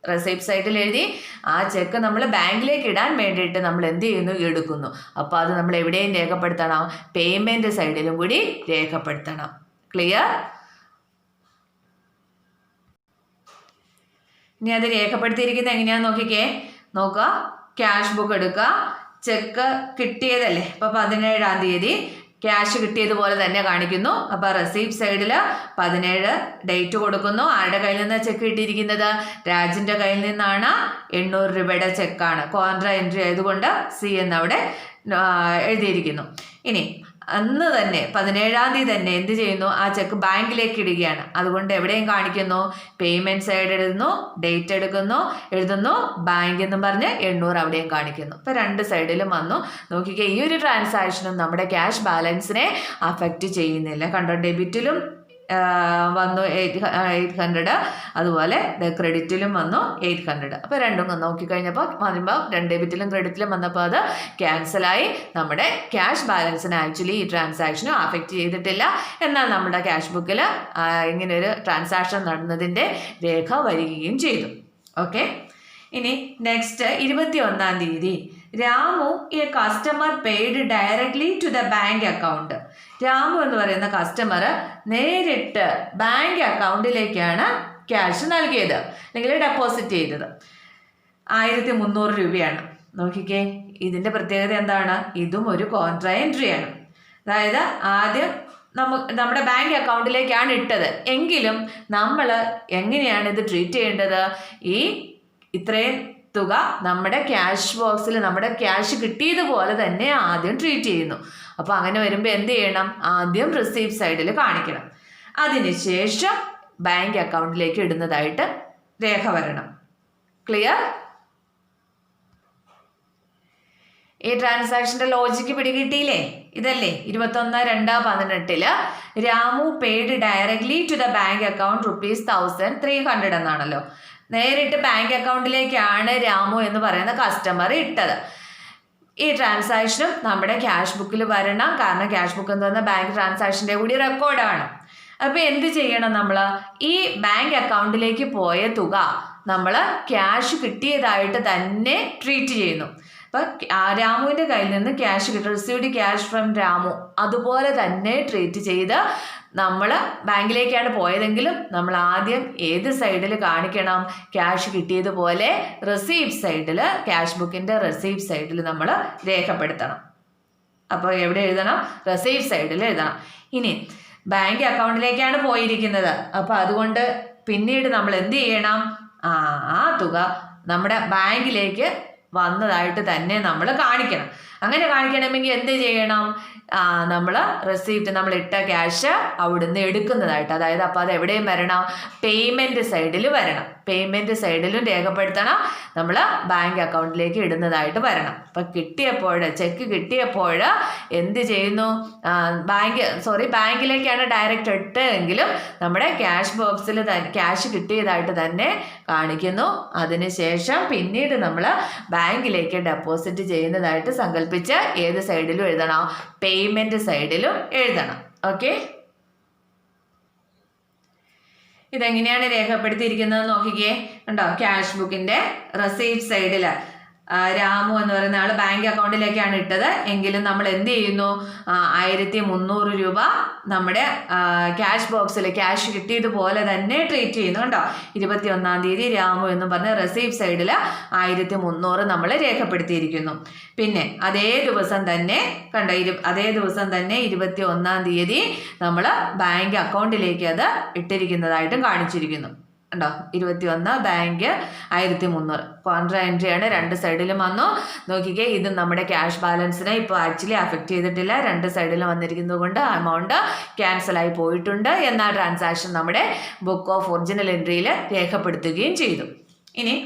റെസിപ്റ്റ് സൈഡിൽ എഴുതി. ആ ചെക്ക് നമ്മൾ ബാങ്കിലേക്ക് ഇടാൻ വേണ്ടിയിട്ട് നമ്മൾ എന്ത് ചെയ്യുന്നു? എടുക്കുന്നു. അപ്പോൾ അത് നമ്മൾ എവിടെയും രേഖപ്പെടുത്തണം? പേയ്മെന്റ് സൈഡിലും കൂടി രേഖപ്പെടുത്തണം. ക്ലിയർ? ഇനി അത് രേഖപ്പെടുത്തിയിരിക്കുന്നത് എങ്ങനെയാന്ന് നോക്കിക്കേ. നോക്കുക, ക്യാഷ് ബുക്ക് എടുക്കുക. ചെക്ക് കിട്ടിയതല്ലേ? അപ്പോൾ 17-ാം തീയതി ക്യാഷ് കിട്ടിയതുപോലെ തന്നെ കാണിക്കുന്നു. അപ്പോൾ റെസീപ്റ്റ് സൈഡിൽ 17 ഡേറ്റ് കൊടുക്കുന്നു. ആരുടെ കയ്യിൽ നിന്നാണ് ചെക്ക് കിട്ടിയിരിക്കുന്നത്? രാജിന്റെ കയ്യിൽ നിന്നാണ്. 800 രൂപയുടെ ചെക്കാണ്. കോൺട്രാ എൻട്രി ആയതുകൊണ്ട് സി എന്നവിടെ എഴുതിയിരിക്കുന്നു. ഇനി അന്ന് തന്നെ 17-ാം തീയതി തന്നെ എന്ത് ചെയ്യുന്നു? ആ ചെക്ക് ബാങ്കിലേക്ക് ഇടുകയാണ്. അതുകൊണ്ട് എവിടെയും കാണിക്കുന്നു? പേയ്മെന്റ് സൈഡ് എഴുതുന്നു, ഡേറ്റ് എഴുതുന്നു, ബാങ്ക് എന്നും പറഞ്ഞ് 800 അവിടെയും കാണിക്കുന്നു. ഇപ്പം രണ്ട് സൈഡിലും വന്നു. നോക്കിക്കേ, ഈ ഒരു ട്രാൻസാക്ഷനും നമ്മുടെ ക്യാഷ് ബാലൻസിനെ അഫക്റ്റ് ചെയ്യുന്നില്ല. കണ്ടോ, ഡെബിറ്റിലും വന്നു 800, അതുപോലെ ക്രെഡിറ്റിലും വന്നു 800. അപ്പോൾ രണ്ടും നോക്കിക്കഴിഞ്ഞപ്പോൾ വരുമ്പോൾ ഡെബിറ്റിലും ക്രെഡിറ്റിലും വന്നപ്പോൾ അത് ക്യാൻസലായി. നമ്മുടെ ക്യാഷ് ബാലൻസിനെ ആക്ച്വലി ഈ ട്രാൻസാക്ഷനും അഫക്റ്റ് ചെയ്തിട്ടില്ല. എന്നാൽ നമ്മുടെ ക്യാഷ് ബുക്കിൽ ഇങ്ങനെ ഒരു ട്രാൻസാക്ഷൻ നടന്നതിൻ്റെ രേഖ വരികയും ചെയ്തു. ഓക്കെ, ഇനി നെക്സ്റ്റ് 21-ാം തീയതി Ramu a customer paid directly to the bank account. Ramu എന്ന് പറയുന്ന കസ്റ്റമർ നേരിട്ട് ബാങ്ക് അക്കൗണ്ടിലേക്കാണ് ക്യാഷ് നൽകിയത്, അല്ലെങ്കിൽ ഡെപ്പോസിറ്റ് ചെയ്തത്. 1300 രൂപയാണ്. നോക്കിക്കേ, ഇതിൻ്റെ പ്രത്യേകത എന്താണ്? ഇതും ഒരു കോൺട്രാ എൻട്രിയാണ്. അതായത് ആദ്യം നമ്മുടെ ബാങ്ക് അക്കൗണ്ടിലേക്കാണ് ഇട്ടത്, എങ്കിലും നമ്മൾ എങ്ങനെയാണ് ഇത് ട്രീറ്റ് ചെയ്യേണ്ടത്? ഈ ഇത്രയും തുക നമ്മുടെ ക്യാഷ് ബോക്സിൽ നമ്മുടെ ക്യാഷ് കിട്ടിയതുപോലെ തന്നെ ആദ്യം ട്രീറ്റ് ചെയ്യുന്നു. അപ്പോൾ അങ്ങനെ വരുമ്പോൾ എന്ത് ചെയ്യണം? ആദ്യം റിസീപ്റ്റ് സൈഡിൽ കാണിക്കണം. അതിനുശേഷം ബാങ്ക് അക്കൗണ്ടിലേക്ക് ഇടുന്നതായിട്ട് രേഖ വരണം. ക്ലിയർ? ഈ ട്രാൻസാക്ഷൻ്റെ ലോജിക്ക് പിടികിട്ടിയില്ലേ? ഇതല്ലേ 21/2/18 Ramu paid directly to the bank account ₹1300 എന്നാണല്ലോ. നേരിട്ട് ബാങ്ക് അക്കൗണ്ടിലേക്കാണ് രാമു എന്ന് പറയുന്ന കസ്റ്റമർ ഇട്ടത്. ഈ ട്രാൻസാക്ഷനും നമ്മുടെ ക്യാഷ് ബുക്കിൽ വരണം. കാരണം ക്യാഷ് ബുക്ക് എന്ന് പറഞ്ഞാൽ ബാങ്ക് ട്രാൻസാക്ഷൻ്റെ കൂടി റെക്കോർഡാണ്. അപ്പോൾ എന്ത് ചെയ്യണം? നമ്മൾ ഈ ബാങ്ക് അക്കൗണ്ടിലേക്ക് പോയ തുക നമ്മൾ ക്യാഷ് കിട്ടിയതായിട്ട് തന്നെ ട്രീറ്റ് ചെയ്യുന്നു. അപ്പം രാമുവിൻ്റെ കയ്യിൽ നിന്ന് ക്യാഷ് കിട്ടും, റിസീവ്ഡ് ക്യാഷ് ഫ്രം രാമു, അതുപോലെ തന്നെ ട്രീറ്റ് ചെയ്ത് നമ്മൾ ബാങ്കിലേക്കാണ് പോയതെങ്കിലും നമ്മൾ ആദ്യം ഏത് സൈഡിൽ കാണിക്കണം? ക്യാഷ് കിട്ടിയതുപോലെ റെസീപ്റ്റ് സൈഡിൽ, ക്യാഷ് ബുക്കിൻ്റെ റെസീപ്റ്റ് സൈഡിൽ നമ്മൾ രേഖപ്പെടുത്തണം. അപ്പോൾ എവിടെ എഴുതണം? റെസീപ്റ്റ് സൈഡിൽ എഴുതണം. ഇനി ബാങ്ക് അക്കൗണ്ടിലേക്കാണ് പോയിരിക്കുന്നത്. അപ്പോൾ അതുകൊണ്ട് പിന്നീട് നമ്മൾ എന്ത് ചെയ്യണം? ആ തുക നമ്മുടെ ബാങ്കിലേക്ക് വന്നതായിട്ട് തന്നെ നമ്മൾ കാണിക്കണം. അങ്ങനെ കാണിക്കണമെങ്കിൽ എന്ത് ചെയ്യണം? നമ്മൾ റെസിപ്റ്റ് നമ്മൾ ഇട്ട ക്യാഷ് അവിടുന്ന് എടുക്കുന്നതായിട്ട്, അതായത് അപ്പോൾ അത് എവിടെയും വരണം? പേയ്മെൻറ്റ് സൈഡിൽ വരണം. പേയ്മെൻറ്റ് സൈഡിലും രേഖപ്പെടുത്തണം, നമ്മൾ ബാങ്ക് അക്കൗണ്ടിലേക്ക് ഇടുന്നതായിട്ട് വരണം. അപ്പം ചെക്ക് കിട്ടിയപ്പോൾ എന്ത് ചെയ്യുന്നു? ബാങ്കിലേക്കാണ് ഡയറക്റ്റ് ഇട്ടെങ്കിലും നമ്മുടെ ക്യാഷ് ബോക്സിൽ ക്യാഷ് കിട്ടിയതായിട്ട് തന്നെ കാണിക്കുന്നു. അതിനുശേഷം പിന്നീട് നമ്മൾ ബാങ്കിലേക്ക് ഡെപ്പോസിറ്റ് ചെയ്യുന്നതായിട്ട് സങ്കല്പിച്ച് ഏത് സൈഡിലും എഴുതണം? പേയ്മെൻറ്റ് സൈഡിലും എഴുതണം. ഓക്കെ, ഇതെങ്ങനെയാണ് രേഖപ്പെടുത്തിയിരിക്കുന്നത് നോക്കിക്കേ. ഉണ്ടോ? ക്യാഷ് ബുക്കിൻ്റെ റെസീപ്റ്റ് സൈഡിൽ രാമു എന്ന് പറയുന്ന ആൾ ബാങ്ക് അക്കൗണ്ടിലേക്കാണ് ഇട്ടത് എങ്കിലും നമ്മൾ എന്ത് ചെയ്യുന്നു? 1300 രൂപ നമ്മുടെ ക്യാഷ് ബോക്സിൽ ക്യാഷ് കിട്ടിയതുപോലെ തന്നെ ട്രീറ്റ് ചെയ്യുന്നു. കണ്ടോ? 21-ാം തീയതി രാമു എന്ന് പറഞ്ഞ റെസീപ്റ്റ് സൈഡിൽ 1300 നമ്മൾ രേഖപ്പെടുത്തിയിരിക്കുന്നു. പിന്നെ അതേ ദിവസം തന്നെ കണ്ടോ, അതേ ദിവസം തന്നെ 21-ാം തീയതി നമ്മൾ ബാങ്ക് അക്കൗണ്ടിലേക്ക് അത് ഇട്ടിരിക്കുന്നതായിട്ടും കാണിച്ചിരിക്കുന്നു. ഉണ്ടോ? 21 ബാങ്ക് 1300 കോൺട്രാ എൻട്രിയാണ്. രണ്ട് സൈഡിലും വന്നു. നോക്കിക്കേ, ഇത് നമ്മുടെ ക്യാഷ് ബാലൻസിനെ ഇപ്പോൾ ആക്ച്വലി അഫക്റ്റ് ചെയ്തിട്ടില്ല. രണ്ട് സൈഡിലും വന്നിരിക്കുന്നത് കൊണ്ട് എമൗണ്ട് ക്യാൻസലായി പോയിട്ടുണ്ട്. എന്നാൽ ട്രാൻസാക്ഷൻ നമ്മുടെ ബുക്ക് ഓഫ് ഒറിജിനൽ എൻട്രിയിൽ രേഖപ്പെടുത്തുകയും ചെയ്തു. ഇനി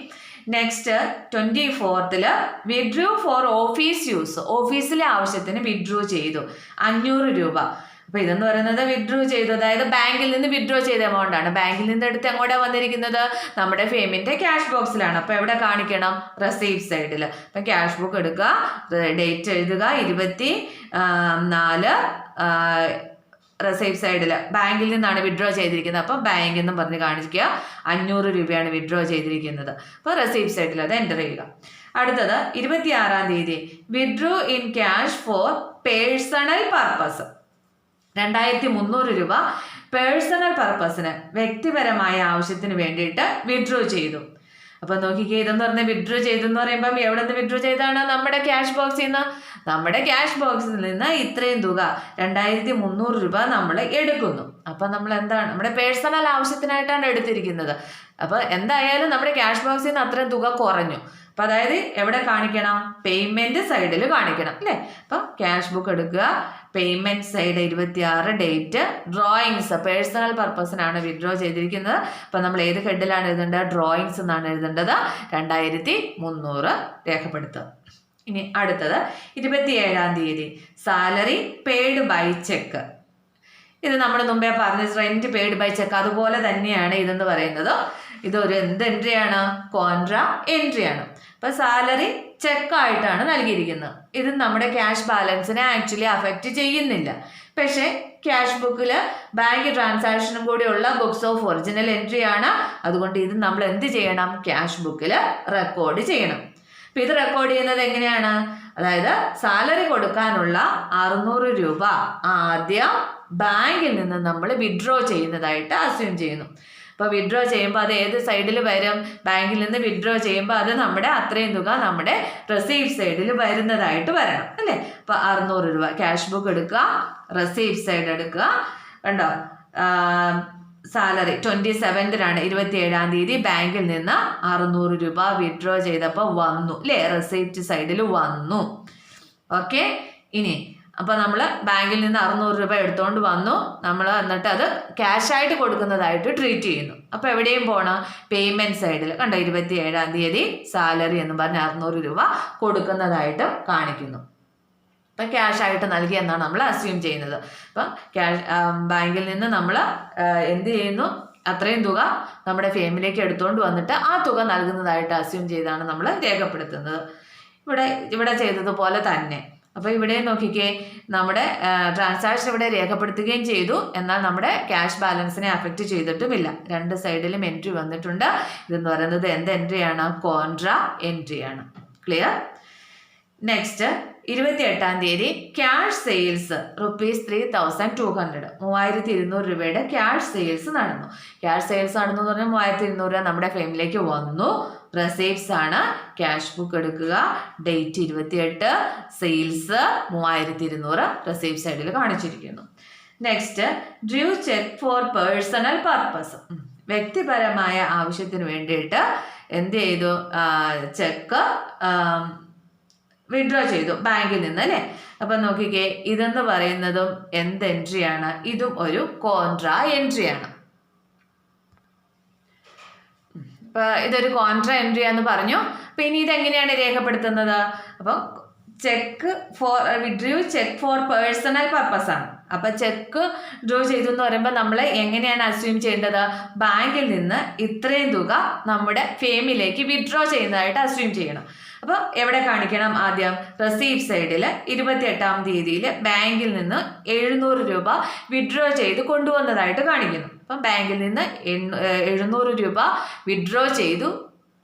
next 24th withdrew four office use. ഓഫീസിലെ ആവശ്യത്തിന് വിഡ്രൂ ചെയ്തു 500 രൂപ. അപ്പോൾ ഇതെന്ന് പറയുന്നത് വിഡ്രൂ ചെയ്തു, അതായത് ബാങ്കിൽ നിന്ന് വിഡ്രോ ചെയ്ത എമൗണ്ട് ആണ്. ബാങ്കിൽ നിന്ന് എടുത്ത് എങ്ങോട്ടാണ് വന്നിരിക്കുന്നത്? നമ്മുടെ ഫേമിൻ്റെ ക്യാഷ് ബോക്സിലാണ്. അപ്പോൾ എവിടെ കാണിക്കണം? റെസീപ്റ്റ് സൈഡിൽ. അപ്പം ക്യാഷ് ബുക്ക് എടുക്കുക, ഡേറ്റ് എഴുതുക 24 റെസീപ്റ്റ് സൈഡിൽ ബാങ്കിൽ നിന്നാണ് വിഡ്രോ ചെയ്തിരിക്കുന്നത്. അപ്പം ബാങ്ക് എന്നും പറഞ്ഞ് കാണിക്കുക 500 രൂപയാണ് വിഡ്രോ ചെയ്തിരിക്കുന്നത്. അപ്പോൾ റെസീപ്റ്റ് സൈഡിൽ അത് എൻ്റർ ചെയ്യുക. അടുത്തത് 26-ാം തീയതി withdraw in cash four personal purpose. 2300 രൂപ പേഴ്സണൽ പർപ്പസിന് വ്യക്തിപരമായ ആവശ്യത്തിന് വേണ്ടിയിട്ട് വിഡ്രോ ചെയ്തു. അപ്പം നോക്കിക്കേ, ഇതെന്ന് പറഞ്ഞാൽ വിഡ്രോ ചെയ്തെന്ന് പറയുമ്പം എവിടെ നിന്ന് വിഡ്രോ ചെയ്താണ്? നമ്മുടെ ക്യാഷ് ബോക്സിൽ നിന്ന്. നമ്മുടെ ക്യാഷ് ബോക്സിൽ നിന്ന് ഇത്രയും തുക 2300 രൂപ നമ്മൾ എടുക്കുന്നു. അപ്പം നമ്മൾ എന്താണ്? നമ്മുടെ പേഴ്സണൽ ആവശ്യത്തിനായിട്ടാണ് എടുത്തിരിക്കുന്നത്. അപ്പോൾ എന്തായാലും നമ്മുടെ ക്യാഷ് ബോക്സിൽ നിന്ന് അത്രയും തുക കുറഞ്ഞു. അപ്പം അതായത് എവിടെ കാണിക്കണം? പേയ്മെൻറ്റ് സൈഡിൽ കാണിക്കണം അല്ലേ? അപ്പം ക്യാഷ് ബുക്ക് എടുക്കുക, payment side 26, date, drawings personal പർപ്പസിനാണ് വിഡ്രോ ചെയ്തിരിക്കുന്നത്. അപ്പം നമ്മൾ ഏത് ഹെഡിലാണ് എഴുതേണ്ടത്? ഡ്രോയിങ്സ് എന്നാണ് എഴുതേണ്ടത്. 2300 രേഖപ്പെടുത്തുക. ഇനി അടുത്തത് 27-ാം തീയതി സാലറി പെയ്ഡ് ബൈ ചെക്ക്. ഇത് നമ്മൾ മുമ്പേ പറഞ്ഞ റെന്റ് പെയ്ഡ് ബൈ ചെക്ക് അതുപോലെ തന്നെയാണ് ഇതെന്ന് പറയുന്നത്. ഇതൊരു എന്ത് എൻട്രിയാണ്? കോൺട്രാ എൻട്രിയാണ്. അപ്പോൾ സാലറി ചെക്കായിട്ടാണ് നൽകിയിരിക്കുന്നത്. ഇത് നമ്മുടെ ക്യാഷ് ബാലൻസിനെ ആക്ച്വലി അഫക്റ്റ് ചെയ്യുന്നില്ല. പക്ഷേ ക്യാഷ് ബുക്കിൽ ബാങ്ക് ട്രാൻസാക്ഷനും കൂടിയുള്ള ബുക്സ് ഓഫ് ഒറിജിനൽ എൻട്രി ആണ്. അതുകൊണ്ട് ഇത് നമ്മൾ എന്ത് ചെയ്യണം? ക്യാഷ് ബുക്കിൽ റെക്കോർഡ് ചെയ്യണം. അപ്പോൾ ഇത് റെക്കോർഡ് ചെയ്യുന്നത് എങ്ങനെയാണ്? അതായത് സാലറി കൊടുക്കാനുള്ള 600 രൂപ ആദ്യം ബാങ്കിൽ നിന്ന് നമ്മൾ വിഡ്രോ ചെയ്യുന്നതായിട്ട് അസ്യൂം ചെയ്യുന്നു. അപ്പോൾ വിഡ്രോ ചെയ്യുമ്പോൾ അത് ഏത് സൈഡിൽ വരും? ബാങ്കിൽ നിന്ന് വിഡ്രോ ചെയ്യുമ്പോൾ അത് നമ്മുടെ അത്രയും തുക നമ്മുടെ റെസീപ്റ്റ് സൈഡിൽ വരുന്നതായിട്ട് വരണം അല്ലേ? അപ്പോൾ 600 രൂപ ക്യാഷ് ബുക്ക് എടുക്കുക, റെസീപ്റ്റ് സൈഡ് എടുക്കുക. കണ്ടോ? സാലറി 27-ാണ് 27-ാം തീയതി ബാങ്കിൽ നിന്ന് 600 രൂപ വിഡ്രോ ചെയ്തപ്പോൾ വന്നു അല്ലേ? റെസീപ്റ്റ് സൈഡിൽ വന്നു. ഓക്കെ, ഇനി അപ്പോൾ നമ്മൾ ബാങ്കിൽ നിന്ന് 600 രൂപ എടുത്തുകൊണ്ട് വന്നു. നമ്മൾ എന്നിട്ട് അത് ക്യാഷായിട്ട് കൊടുക്കുന്നതായിട്ട് ട്രീറ്റ് ചെയ്യുന്നു. അപ്പോൾ എവിടെയും പോകണം? പേയ്മെൻറ്റ് സൈഡിൽ. കണ്ടോ? 27-ാം തീയതി സാലറി എന്ന് പറഞ്ഞ് 600 രൂപ കൊടുക്കുന്നതായിട്ട് കാണിക്കുന്നു. അപ്പം ക്യാഷായിട്ട് നൽകി എന്നാണ് നമ്മൾ അസ്യൂം ചെയ്യുന്നത്. അപ്പം ബാങ്കിൽ നിന്ന് നമ്മൾ എന്ത് ചെയ്യുന്നു? അത്രയും തുക നമ്മുടെ ഫേമിലേക്ക് എടുത്തുകൊണ്ട് വന്നിട്ട് ആ തുക നൽകുന്നതായിട്ട് അസ്യൂം ചെയ്താണ് നമ്മൾ രേഖപ്പെടുത്തുന്നത്. ഇവിടെ ചെയ്തതുപോലെ തന്നെ. അപ്പോൾ ഇവിടെ നോക്കിക്കേ, നമ്മുടെ ട്രാൻസാക്ഷൻ ഇവിടെ രേഖപ്പെടുത്തുകയും ചെയ്തു, എന്നാൽ നമ്മുടെ ക്യാഷ് ബാലൻസിനെ അഫക്റ്റ് ചെയ്തിട്ടുമില്ല. രണ്ട് സൈഡിലും എൻട്രി വന്നിട്ടുണ്ട്. ഇതെന്ന് പറയുന്നത് എന്ത് എൻട്രിയാണ്? കോൺട്രാ എൻട്രിയാണ്. ക്ലിയർ? നെക്സ്റ്റ് 28-ാം തീയതി ക്യാഷ് സെയിൽസ് ₹3200 3200 രൂപയുടെ ക്യാഷ് സെയിൽസ് നടന്നു. ക്യാഷ് സെയിൽസ് നടന്നു എന്ന് പറഞ്ഞാൽ 3200 രൂപ നമ്മുടെ ഫേമിലേക്ക് വന്നു. റെസീപ്റ്റ്സ് ആണ്. ക്യാഷ് ബുക്ക് എടുക്കുക, ഡേറ്റ് 28, സെയിൽസ് 3200 റെസീപ്റ്റ് സൈഡിൽ കാണിച്ചിരിക്കുന്നു. Next due check for personal purpose. വ്യക്തിപരമായ ആവശ്യത്തിന് വേണ്ടിയിട്ട് എന്ത് ചെയ്തു? ചെക്ക് വിഡ്രോ ചെയ്തു ബാങ്കിൽ നിന്ന് അല്ലേ. അപ്പം നോക്കിക്കേ, ഇതെന്ന് പറയുന്നതും എന്ത് എൻട്രിയാണ്? ഇതും ഒരു കോൺട്രാ എൻട്രിയാണ്. ഇപ്പം ഇതൊരു കോൺട്രാ എൻട്രി ആണെന്ന് പറഞ്ഞു. അപ്പം ഇനി ഇതെങ്ങനെയാണ് രേഖപ്പെടുത്തുന്നത്? അപ്പം cheque for withdraw cheque for personal purpose ആണ്. അപ്പം ചെക്ക് ഡ്രോ ചെയ്തു എന്ന് പറയുമ്പോൾ നമ്മൾ എങ്ങനെയാണ് അസ്യൂം ചെയ്യേണ്ടത്? ബാങ്കിൽ നിന്ന് ഇത്രയും തുക നമ്മുടെ ഫേമിലേക്ക് വിഡ്രോ ചെയ്യുന്നതായിട്ട് അസ്യൂം ചെയ്യണം. അപ്പോൾ എവിടെ കാണിക്കണം? ആദ്യം റെസീപ്റ്റ് സൈഡിൽ 28-ാം തീയതിയിൽ ബാങ്കിൽ നിന്ന് 700 രൂപ വിഡ്രോ ചെയ്ത് കൊണ്ടുവന്നതായിട്ട് കാണിക്കുന്നു. അപ്പം ബാങ്കിൽ നിന്ന് 700 രൂപ വിഡ്രോ ചെയ്തു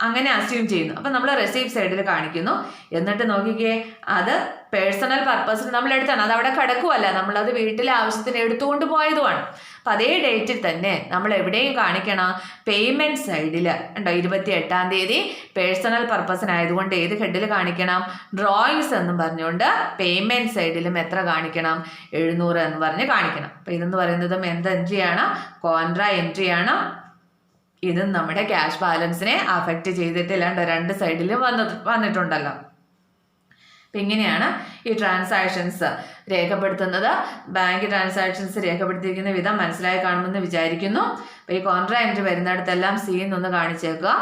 അങ്ങനെ അസ്യൂം ചെയ്യുന്നു. അപ്പം നമ്മൾ റെസീപ്റ്റ് സൈഡിൽ കാണിക്കുന്നു. എന്നിട്ട് നോക്കിക്കേ, അത് പേഴ്സണൽ പർപ്പസിന് നമ്മൾ എടുത്താണ്, അത് അവിടെ കിടക്കുമല്ല, നമ്മളത് വീട്ടിലെ ആവശ്യത്തിന് എടുത്തുകൊണ്ട് പോയതുമാണ്. അപ്പം അതേ ഡേറ്റിൽ തന്നെ നമ്മൾ എവിടെയും കാണിക്കണം? പേയ്മെൻറ്റ് സൈഡിൽ ഉണ്ടോ 28-ാം തീയതി പേഴ്സണൽ പർപ്പസിനായതുകൊണ്ട് ഏത് ഹെഡിൽ കാണിക്കണം? ഡ്രോയിങ്സ് എന്നും പറഞ്ഞുകൊണ്ട് പേയ്മെൻറ്റ് സൈഡിലും എത്ര കാണിക്കണം? 700 എന്ന് പറഞ്ഞ് കാണിക്കണം. അപ്പം ഇതെന്ന് പറയുന്നതും എന്ത് എൻട്രിയാണ്? കോൺട്രാ എൻട്രിയാണ്. ഇതും നമ്മുടെ ക്യാഷ് ബാലൻസിനെ അഫക്റ്റ് ചെയ്തിട്ടില്ലാണ്ട് രണ്ട് സൈഡിലും വന്നിട്ടുണ്ടല്ലോ. അപ്പം ഇങ്ങനെയാണ് ഈ ട്രാൻസാക്ഷൻസ് രേഖപ്പെടുത്തുന്നത്. ബാങ്ക് ട്രാൻസാക്ഷൻസ് രേഖപ്പെടുത്തിയിരിക്കുന്ന വിധം മനസ്സിലായി കാണുമെന്ന് വിചാരിക്കുന്നു. അപ്പോൾ ഈ കോൺട്രാ എൻട്രി വരുന്നിടത്തെല്ലാം സി എന്നൊന്ന് കാണിച്ചേക്കുക.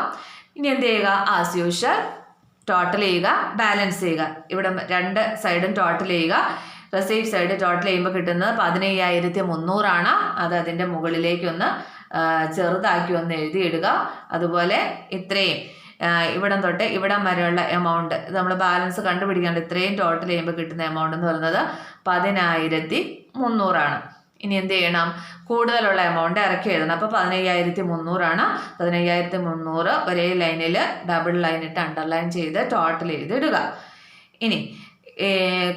ഇനി എന്ത് ചെയ്യുക? ആസ് യൂഷ്വൽ ടോട്ടൽ ചെയ്യുക, ബാലൻസ് ചെയ്യുക. ഇവിടെ രണ്ട് സൈഡും ടോട്ടൽ ചെയ്യുക. റെസീപ്റ്റ് സൈഡ് ടോട്ടൽ ചെയ്യുമ്പോൾ കിട്ടുന്നത് 15,300 അത് അതിൻ്റെ മുകളിലേക്കൊന്ന് ചെറുതാക്കി ഒന്ന് എഴുതിയിടുക. അതുപോലെ ഇത്രയും ഇവിടം തൊട്ട് ഇവിടം വരെയുള്ള എമൗണ്ട് നമ്മൾ ബാലൻസ് കണ്ടുപിടിക്കേണ്ട ഇത്രയും ടോട്ടൽ ചെയ്യുമ്പോൾ കിട്ടുന്ന എമൗണ്ട് എന്ന് പറയുന്നത് 15,300. ഇനി എന്ത് ചെയ്യണം? കൂടുതലുള്ള എമൗണ്ട് ഇറക്കി എഴുതണം. അപ്പോൾ 15,300. 15,300 ഒരേ ലൈനിൽ ഡബിൾ ലൈൻ ഇട്ട് അണ്ടർലൈൻ ചെയ്ത് ടോട്ടൽ ചെയ്തിടുക. ഇനി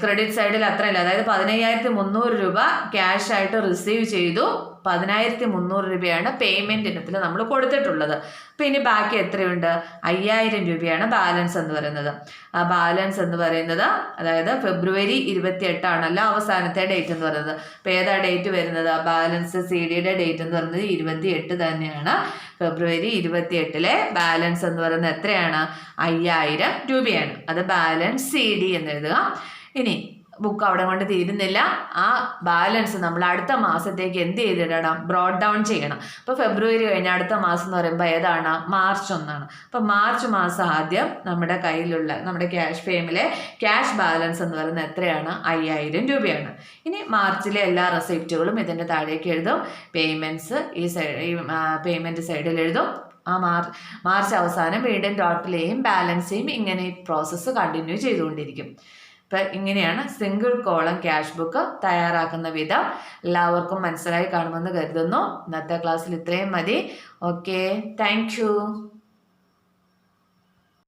ക്രെഡിറ്റ് സൈഡിൽ അത്രയില്ല, അതായത് 15,300 രൂപ ക്യാഷ് ആയിട്ട് റിസീവ് ചെയ്തു. 10,300 രൂപയാണ് പേയ്മെൻറ്റ് ഇനത്തിൽ നമ്മൾ കൊടുത്തിട്ടുള്ളത്. അപ്പോൾ ഇനി ബാക്കി എത്രയുണ്ട്? 5,000 രൂപയാണ് ബാലൻസ് എന്ന് പറയുന്നത്. ആ ബാലൻസ് എന്ന് പറയുന്നത് അതായത് ഫെബ്രുവരി 28 ആണല്ലോ അവസാനത്തെ ഡേറ്റ് എന്ന് പറയുന്നത്. അപ്പോൾ ഏതാ ഡേറ്റ് വരുന്നത്? ബാലൻസ് സി ഡിയുടെ ഡേറ്റ് എന്ന് പറയുന്നത് 28 തന്നെയാണ്. ഫെബ്രുവരി 28 ബാലൻസ് എന്ന് പറയുന്നത് എത്രയാണ്? 5,000 രൂപയാണ്. അത് ബാലൻസ് സി ഡി എന്ന് എഴുതുക. ഇനി ബുക്ക് അവിടെ കൊണ്ട് തീരുന്നില്ല. ആ ബാലൻസ് നമ്മൾ അടുത്ത മാസത്തേക്ക് എന്ത് ചെയ്തിടണം? ബ്രോഡ് ഡൗൺ ചെയ്യണം. അപ്പോൾ ഫെബ്രുവരി കഴിഞ്ഞ അടുത്ത മാസം എന്ന് പറയുമ്പോൾ ഏതാണ്? മാർച്ച് 1. അപ്പോൾ മാർച്ച് മാസം ആദ്യം നമ്മുടെ കയ്യിലുള്ള നമ്മുടെ ക്യാഷ് ഫെയിമിലെ ക്യാഷ് ബാലൻസ് എന്ന് പറയുന്നത് എത്രയാണ്? 5,000 രൂപയാണ്. ഇനി മാർച്ചിലെ എല്ലാ റെസിപ്റ്റുകളും ഇതിൻ്റെ താഴേക്ക് എഴുതും. പേയ്മെൻറ്റ്സ് ഈ പേയ്മെൻറ്റ് സൈഡിൽ എഴുതും. ആ മാർച്ച് അവസാനം വീണ്ടും ടോട്ടൽ ചെയ്യും, ബാലൻസ് ചെയ്യും. ഇങ്ങനെ ഈ പ്രോസസ്സ് കണ്ടിന്യൂ ചെയ്തുകൊണ്ടിരിക്കും. അപ്പം ഇങ്ങനെയാണ് സിംഗിൾ കോളം ക്യാഷ് ബുക്ക് തയ്യാറാക്കുന്ന വിധം. എല്ലാവർക്കും മനസ്സിലായി കാണുമെന്ന് കരുതുന്നു. ഇന്നത്തെ ക്ലാസ്സിൽ ഇത്രയും മതി. Okay, thank you.